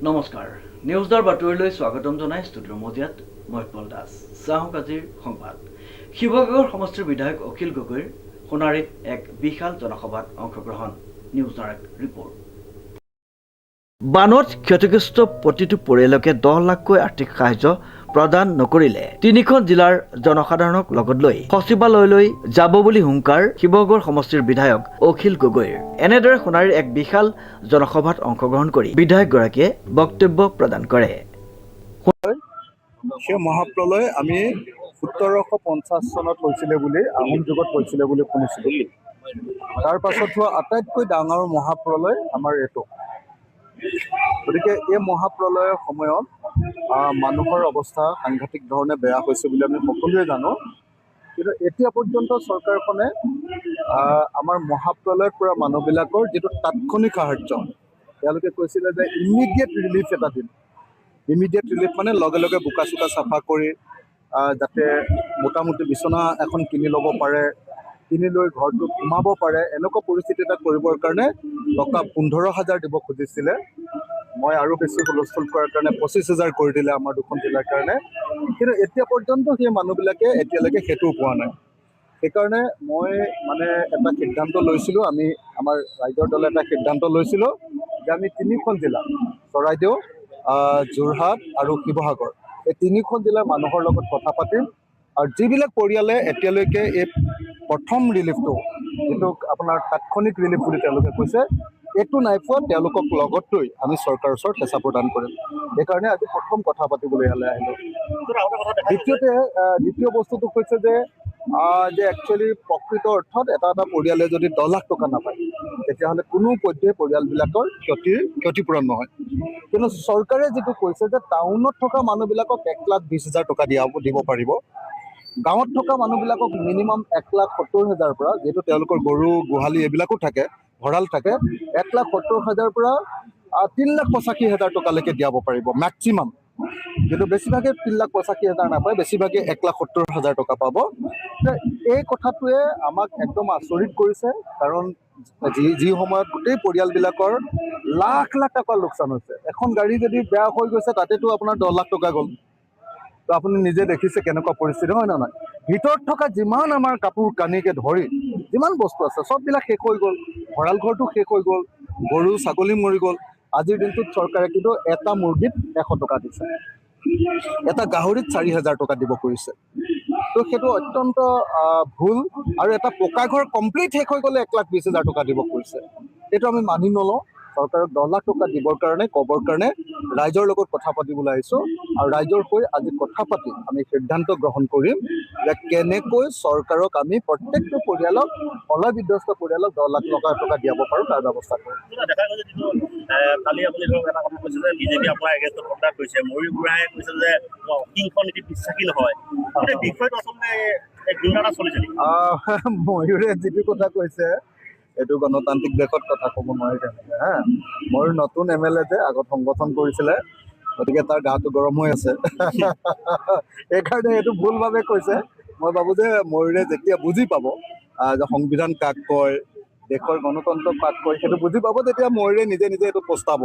নমস্কাৰ নিউজৰ বাতৰিলৈ স্বাগতম জনাই ষ্টুডিঅ'ৰ মজিয়াত মই উৎপল দাস চাহক আজিৰ সংবাদ শিৱসাগৰ সমষ্টিৰ বিধায়ক অখিল গগৈৰ সোণাৰীত এক বিশাল জনসভাত অংশগ্ৰহণ নিউজৰ এক ৰিপৰ্ট বানত ক্ষতিগ্ৰস্ত প্ৰতিটো পৰিয়ালকে 10 লাখকৈ আৰ্থিক সাহায্য প্ৰদান নকৰিলে তিনিখন জিলাৰ জনসাধাৰণক লগত লৈ সচিবালয়লৈ যাব বুলি হুংকাৰ শিৱসাগৰ সমষ্টিৰ বিধায়ক অখিল গগৈৰ এনেদৰে সোণাৰীৰ এক বিশাল জনসভাত অংশগ্ৰহণ কৰি বিধায়কগৰাকীয়ে বক্তব্য প্ৰদান কৰে সেই মহাপ্ৰলয় আমি 1750 চনত হৈছিলে বুলি আহোম যুগত হৈছিলে বুলি শুনিছিলোঁ তাৰ পাছত হোৱা আটাইতকৈ ডাঙৰ মহাপ্ৰলয় আমাৰ এইটো গতিকে এই মহাপ্ৰলয়ৰ সময়ত মানুহৰ অৱস্থা সাংঘাতিক ধৰণে বেয়া হৈছে বুলি আমি সকলোৱে জানো কিন্তু এতিয়া পৰ্যন্ত চৰকাৰখনে আমাৰ মহাপ্ৰলয়ৰ পৰা মানুহবিলাকৰ যিটো তাৎক্ষণিক সাহায্য তেওঁলোকে কৈছিলে যে ইমিডিয়েট ৰিলিফ এটা দিম ইমিডিয়েট ৰিলিফ মানে লগে লগে বোকা চোকা চাফা কৰি যাতে মোটামুটি বিচনা এখন কিনি ল'ব পাৰে কিনি লৈ ঘৰটোত সোমাব পাৰে এনেকুৱা পৰিস্থিতি এটা কৰিবৰ কাৰণে টকা 15,000 দিব খুজিছিলে মই আৰু বেছি হুলস্থুল কৰাৰ কাৰণে 25,000 কৰি দিলে আমাৰ দুখন জিলাৰ কাৰণে কিন্তু এতিয়া পৰ্যন্ত সেই মানুহবিলাকে এতিয়ালৈকে সেইটোও পোৱা নাই সেইকাৰণে মই মানে এটা সিদ্ধান্ত লৈছিলোঁ আমি আমাৰ ৰাইজৰ দলে এটা সিদ্ধান্ত লৈছিলোঁ যে আমি তিনিখন জিলা চৰাইদেউ যোৰহাট আৰু শিৱসাগৰ এই তিনিখন জিলাৰ মানুহৰ লগত কথা পাতিম আৰু যিবিলাক পৰিয়ালে এতিয়ালৈকে এই প্ৰথম ৰিলিফটো যিটো আপোনাৰ তাৎক্ষণিক ৰিলিফ বুলি তেওঁলোকে কৈছে এইটো নাই পোৱা তেওঁলোকক লগত লৈ আমি চৰকাৰৰ ওচৰত হেঁচা প্ৰদান কৰিম সেইকাৰণে আজি প্ৰথম কথা পাতিবলৈ ইয়ালৈ আহিলোঁ দ্বিতীয় বস্তুটো হৈছে যে একচুৱেলি প্ৰকৃত অৰ্থত এটা পৰিয়ালে যদি 10 লাখ টকা নাপায় তেতিয়াহ'লে কোনো পধ্যে পৰিয়ালবিলাকৰ ক্ষতিপূৰণ নহয় কিন্তু চৰকাৰে যিটো কৈছে যে টাউনত থকা মানুহবিলাকক 1,20,000 টকা দিব পাৰিব গাঁৱত থকা মানুহবিলাকক মিনিমাম 1,70,000 পৰা যিহেতু তেওঁলোকৰ গৰু গোহালি এইবিলাকো থাকে ভঁৰাল থাকে 1,70,000 পৰা 3,85,000 টকালৈকে দিয়াব পাৰিব মেক্সিমাম কিন্তু বেছিভাগে 3,85,000 নাপায় বেছিভাগে 1,70,000 টকা পাব এই কথাটোৱে আমাক একদম আচৰিত কৰিছে কাৰণ যি সময়ত গোটেই পৰিয়ালবিলাকৰ লাখ লাখ টকা লোকচান হৈছে এখন গাড়ী যদি বেয়া হৈ গৈছে তাতেতো আপোনাৰ 10 লাখ টকা গ'ল তো আপুনি নিজে দেখিছে কেনেকুৱা পৰিস্থিতি হয় নে নহয় ভিতৰত থকা যিমান আমাৰ কাপোৰ কানিকে ধৰি যিমান বস্তু আছে চববিলাক শেষ হৈ গ'ল ভঁৰাল ঘৰটো শেষ হৈ গ'ল গৰু ছাগলী মৰি গ'ল আজিৰ দিনটোত চৰকাৰে কিন্তু এটা মুৰ্গীত 100 টকা দিছে এটা গাহৰিত 4,000 টকা দিব কৰিছে তো সেইটো অত্যন্ত ভুল আৰু এটা পকা ঘৰ কমপ্লিট শেষ হৈ গ'লে 1,20,000 টকা দিব কৰিছে এইটো আমি মানি নলওঁ চৰকাৰক 10 লাখ টকা দিবৰ কাৰণে ক'বৰ কাৰণে ৰাইজৰ লগত কথা পাতিবলৈ আহিছোঁ আৰু ৰাইজৰ হৈ আজি কথা পাতি আমি সিদ্ধান্ত গ্ৰহণ কৰিম যে কেনেকৈ চৰকাৰক আমি প্ৰত্যেকটো পৰিয়ালক প্ৰলয় বিধ্বস্ত পৰিয়ালক 10 লাখ টকা দিয়াব পাৰোঁ তাৰ ব্যৱস্থা কৰিম কালি আপুনি ধৰক এটা কথা কৈছে যে বিজেপি আপোনাৰ এগেইনষ্টত কণ্টেক্ট কৰিছে ময়ূৰ বুঢ়াই কৈছে যে অহিংস নীতি বিশ্বাসী নহয় বিষয়টো আচলতে গুণ্ডা এটা চলিছে ময়ূৰে যিটো কথা কৈছে এইটো গণতান্ত্ৰিক দেশত কথা ক'ব নোৱাৰি তেনেকৈ ময়ূৰ নতুন MLA যে আগত সংগঠন কৰিছিলে গতিকে তাৰ গাটো গৰম হৈ আছে সেইকাৰণে এইটো ভুলভাৱে কৈছে মই ভাবোঁ যে ময়ূৰে যেতিয়া বুজি পাব যে সংবিধান কাক কয় দেশৰ গণতন্ত্ৰ কাক কয় সেইটো বুজি পাব তেতিয়া ময়ূৰে নিজে নিজে এইটো পস্তাব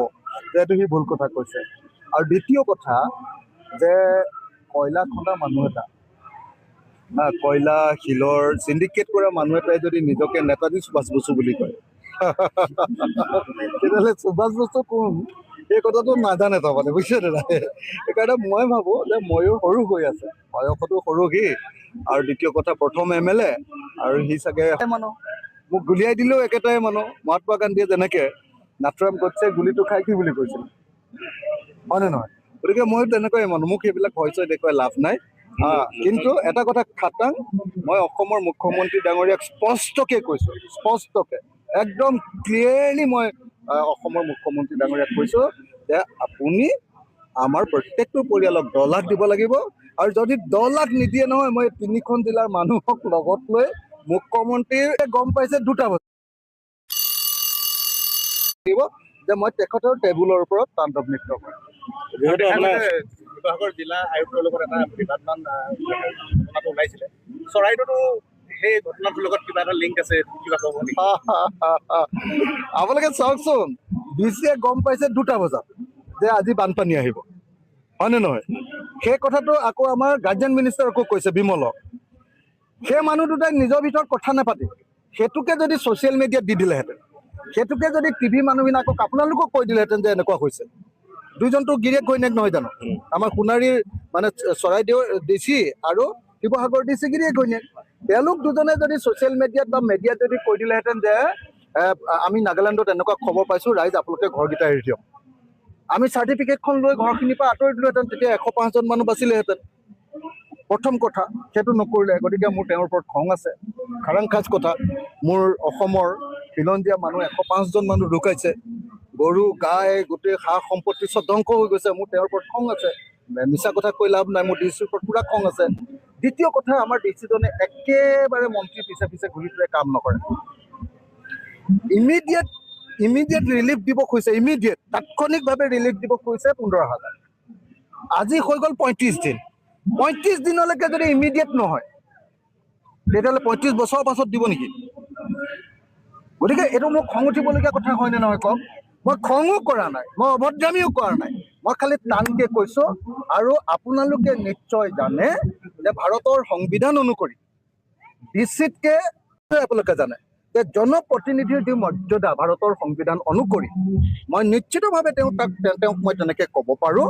যে এইটো সি ভুল কথা কৈছে আৰু দ্বিতীয় কথা যে কয়লা খন্দা মানুহ এটা কয়লা শিলৰ চিণ্ডিকেট কৰা মানুহ এটাই যদি নিজকে নেতাজী সুভাষ বসু বুলি কয় তেতিয়াহ'লে সুভাষ বসু কোন এই কথাটো নাজানে তাৰমানে বুজিছে নাই সেইকাৰণে মই ভাবোঁ যে ময়ো সৰু হৈ আছে বয়সতো সৰু সি আৰু দ্বিতীয় কথা প্ৰথম MLA আৰু সি চাগে মানুহ মোক গুলিয়াই দিলেও একেটাই মানুহ মহাত্মা গান্ধীয়ে যেনেকৈ নাথুৰাম গডছে গুলিটো খাই কি বুলি কৈছিল হয়নে নহয় গতিকে ময়ো তেনেকুৱাই মানুহ মোক সেইবিলাক ভয় চয় দেখুৱাই লাভ নাই কিন্তু এটা কথা খাটাং মই অসমৰ মুখ্যমন্ত্ৰী ডাঙৰীয়াক স্পষ্টকৈ কৈছোঁ একদম ক্লিয়াৰলি মই অসমৰ মুখ্যমন্ত্ৰী ডাঙৰীয়াক কৈছোঁ যে আপুনি আমাৰ প্ৰত্যেকটো পৰিয়ালক 10 লাখ দিব লাগিব আৰু যদি 10 লাখ নিদিয়ে নহয় মই তিনিখন জিলাৰ মানুহক লগত লৈ মুখ্যমন্ত্ৰীয়ে গম পাইছে 2টা বস্তু যে মই তেখেতৰ টেবুলৰ ওপৰত তাণ্ডৱ নৃত্য কৰিম যিহেতু আপোনাৰ শিৱসাগৰ জিলা আয়ুক্তৰ লগত এটা বিবাদমান ঘটনাটো ওলাইছিলে চৰাইদেউতো সেই ঘটনাটোৰ লগত কিবা এটা লিংক আছে কিবা ক'ব নেকি আপোনালোকে চাওকচোন DC গম পাইছে 2টা বজাত যে আজি বানপানী আহিব, হয়নে নহয়? সেই কথাটো আকৌ আমাৰ গাৰ্জেন মিনিষ্টাৰকো কৈছে বিমলক। সেই মানুহ দুটাই নিজৰ ভিতৰত কথা নাপাতি সেইটোকে যদি ছ'চিয়েল মিডিয়াত দি দিলেহেঁতেন, সেইটোকে যদি টিভি মানুহবিলাকক আপোনালোকক কৈ দিলেহেঁতেন যে এনেকুৱা হৈছে, দুইজনটো গিৰিয়েক ঘৈণীয়েক নহয় জানো? আমাৰ সোণাৰীৰ মানে চৰাইদেউ ডিচি আৰু শিৱসাগৰ ডিচি গিৰিয়েক ঘৈণীয়েক। তেওঁলোক দুজনে যদি ছ'চিয়েল মিডিয়াত বা মিডিয়াত যদি কৈ দিলেহেঁতেন যে আমি নাগালেণ্ডত এনেকুৱা খবৰ পাইছোঁ, ৰাইজ আপোনালোকে ঘৰকেইটা এৰি দিয়ক, আমি চাৰ্টিফিকেটখন লৈ ঘৰখিনিৰ পৰা আঁতৰি দিলোহেঁতেন, তেতিয়া 105জন মানুহ বাচিলেহেঁতেন। প্ৰথম কথা সেইটো নকৰিলে, গতিকে মোৰ তেওঁৰ ওপৰত খং আছে। খাৰাংখাজ কথা, মোৰ অসমৰ খিলঞ্জীয়া মানুহ 105জন মানুহ ঢুকাইছে, গৰু গাই গোটেই সা সম্পত্তি চব ধ্বংস হৈ গৈছে, মোৰ তেওঁৰ ওপৰত খং আছে। মিছা কথা কৈ লাভ নাই, মোৰ ডিচিৰ ওপৰত পূৰা খং আছে। দ্বিতীয় কথা, আমাৰ ডিচিজনে একেবাৰে মন্ত্ৰীৰ পিছে পিছে ঘূৰি ফুৰে, কাম নকৰে। ইমিডিয়েট ৰিলিফ দিব খুজিছে, ইমিডিয়েট তাৎক্ষণিকভাৱে ৰিলিফ দিব খুজিছে 15,000। আজি হৈ গ'ল 35 দিন। 35 দিনলৈকে যদি ইমিডিয়েট নহয়, তেতিয়াহ'লে 35 বছৰৰ পাছত দিব নেকি? গতিকে এইটো মোক খং উঠিবলগীয়া কথা হয়নে নহয় কওক? মই খঙো কৰা নাই, মই অভদ্ৰামীও কৰা নাই, মই খালি টানকে কৈছোঁ। আৰু আপোনালোকে নিশ্চয় জানে যে ভাৰতৰ সংবিধান অনুসৰি ডিচিতকে আপোনালোকে জানে যে জনপ্ৰতিনিধিৰ যি মৰ্যাদা ভাৰতৰ সংবিধান অনুসৰি, মই নিশ্চিতভাৱে তেওঁক মই তেনেকৈ ক'ব পাৰোঁ।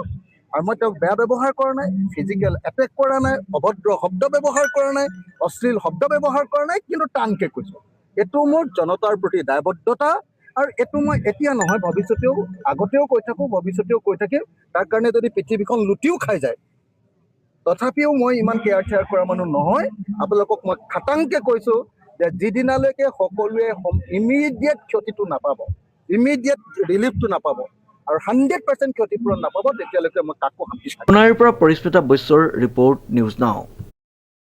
আৰু মই তেওঁক বেয়া ব্যৱহাৰ কৰা নাই, ফিজিকেল এটেক কৰা নাই, অভদ্ৰ শব্দ ব্যৱহাৰ কৰা নাই, অশ্লীল শব্দ ব্যৱহাৰ কৰা নাই, কিন্তু টানকে কৈছোঁ। এইটো মোৰ জনতাৰ প্ৰতি দায়বদ্ধতা, আৰু এইটো মই এতিয়া নহয়, ভৱিষ্যতেও, আগতেও কৈ থাকোঁ, ভৱিষ্যতেও কৈ থাকিম। তাৰ কাৰণে যদি পৃথিৱীখন লুটিও খাই যায়, তথাপিও মই ইমান কেয়াৰ কৰা মানুহ নহয়। আপোনালোকক মই খাটাংকে কৈছোঁ যে যিদিনালৈকে সকলোৱে ইমিডিয়েট ক্ষতিটো নাপাব, ইমিডিয়েট ৰিলিফটো নাপাব, আৰু 100% ক্ষতিপূৰণ নাপাব, তেতিয়ালৈকে মই কাকো শান্তি। সোণাৰীৰ পৰা পৰিস্মিতা বৈশ্যৰ ৰিপৰ্ট, নিউজ নাও।